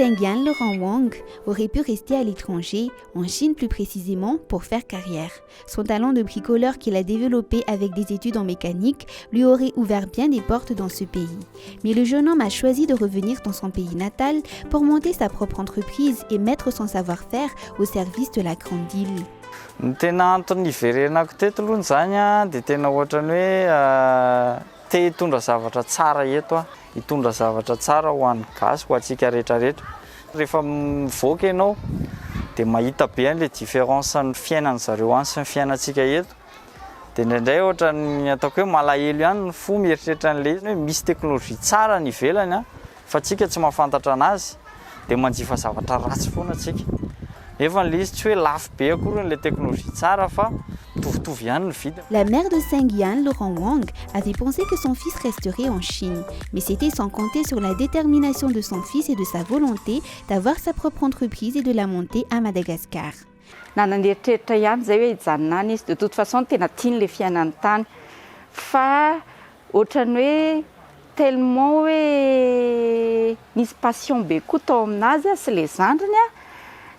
Zhengyan Laurent Wang aurait pu rester à l'étranger, en Chine plus précisément, pour faire carrière. Son talent de bricoleur qu'il a développé avec des études en mécanique lui aurait ouvert bien des portes dans ce pays. Mais le jeune homme a choisi de revenir dans son pays natal pour monter sa propre entreprise et mettre son savoir-faire au service de la grande île. Ny tena antony iverenako teto aloha zany dia tena ohatrany hoe te hitondra zavatra tsara eto hitondra zavatra tsara ho an'ny gasy ho antsika rehetrarehetra. Rehefa mivoaka ianao dia mahita be an'ilay différence ny fiainany zareo any sy ny fiainantsika eto. Dia indraindray ohatrany ataoko hoe malahelo ihany ny fo mieritreritra an'ilay hoe misy teknôlôjia tsara ny ivelany fa tsika tsy mahafantatra anazy dia manjifa zavatra ratsy foana tsika. Nefa ilay izy tsy hoe lafo be akory ilay teknôlôjia tsara fa mitovitovy ihany ny vidiny. La mère de Zhengyan, Laurent Wang, avait pensé que son fils resterait en Chine, mais c'était sans compter sur la détermination de son fils et de sa volonté d'avoir sa propre entreprise et de la monter à Madagascar. Nananeritreritra ihany zay hoe hijanona any izy de toute façon tena tiany le fiainany tany fa ohatrany hoe tellement hoe misy passion be koa tao aminazy sy le zandriny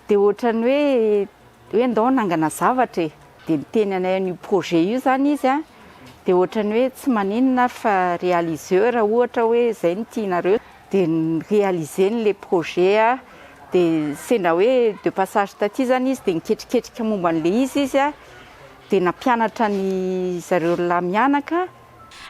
dia ohatrany hoe ndao nangana zavatra dia niteny anay io projet io zany izy dia ohatrany hoe tsy maninona fa réaliseur ohatra hoe zay ny tianareo dia réaliser le projet dia sendra hoe de passage taty zany izy dia niketriketrika momba an'le izy dia nampianatra ny zareo lahy mianaka.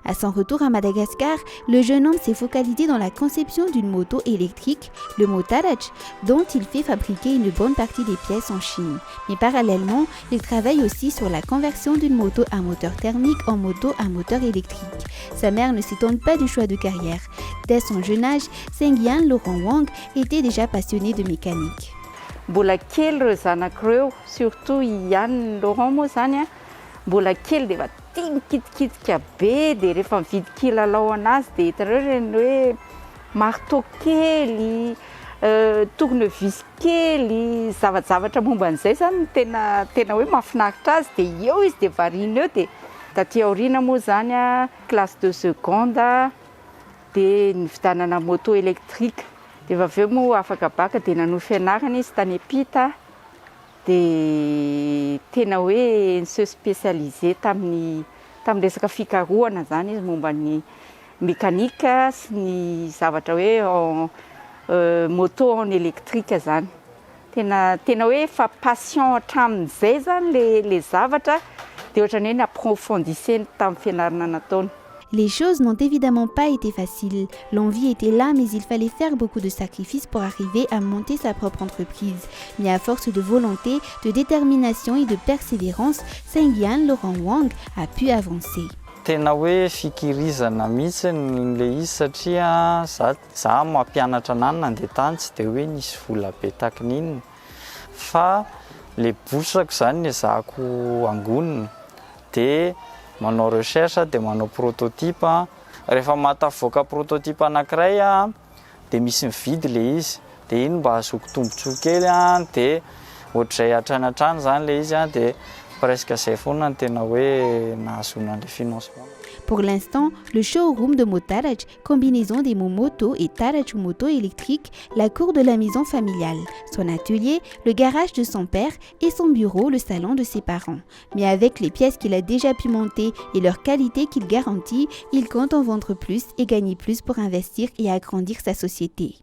À son retour à Madagascar, le jeune homme s'est focalisé dans la conception d'une moto électrique, le Motarach, dont il fait fabriquer une bonne partie des pièces en Chine. Mais parallèlement, il travaille aussi sur la conversion d'une moto à moteur thermique en moto à moteur électrique. Sa mère ne s'étonne pas du choix de carrière. Dès son jeune âge, Zhengyan Laurent Wang était déjà passionné de mécanique. Mbola kely ireo zanak'ireo, surtout Yann Laurent moa zany mbola kely dia tia mikitikitika be dia rehefa mividy kilalao anazy dia hitanareo reny hoe marteau kely, tournevis kely, zavatra momba an'izay zany tena hoe mahafinaritra azy dia eo izy dia variana eo dia taty aoriana moa zany classe de seconde dia nividanana moto électrique dia avy eo moa afaka baka dia nanohy fianarana izy tany Ampita dia tena hoe se spécialisé tamin'ny resaka fikarohana zany izy momba ny mécanique sy ny zavatra hoe moto en électrique zany. Tena hoe fa passion hatramin'izay zany le zavatra dia ohatrany hoe naprofondisseny tamin'ny fianarana nataony. Les choses n'ont évidemment pas été faciles. L'envie était là, mais il fallait faire beaucoup de sacrifices pour arriver à monter sa propre entreprise. Mais à force de volonté, de détermination et de persévérance, Zhengyan Laurent Wang a pu avancer. Tena hoe fikirizana mihitsy le izy satria za mampianatra anany nandeha tany tsy dia hoe nisy vola be takin'inona fa le bosako zany ezahako angonina dia manao recherche dia manao prototype rehefa mahatavoaka prototype anankiray dia misy mividy le izy dia iny mba azoko tombontsoa kely dia ohatr'izay hatrany hatrany zany le izy dia presque zay foana ny tena hoe nahazona le financement. Pour l'instant, le showroom de Motarach, combinaison des mots moto et Tarach ou moto électrique, la cour de la maison familiale, son atelier, le garage de son père et son bureau, le salon de ses parents. Mais avec les pièces qu'il a déjà pu monter et leur qualité qu'il garantit, il compte en vendre plus et gagner plus pour investir et agrandir sa société.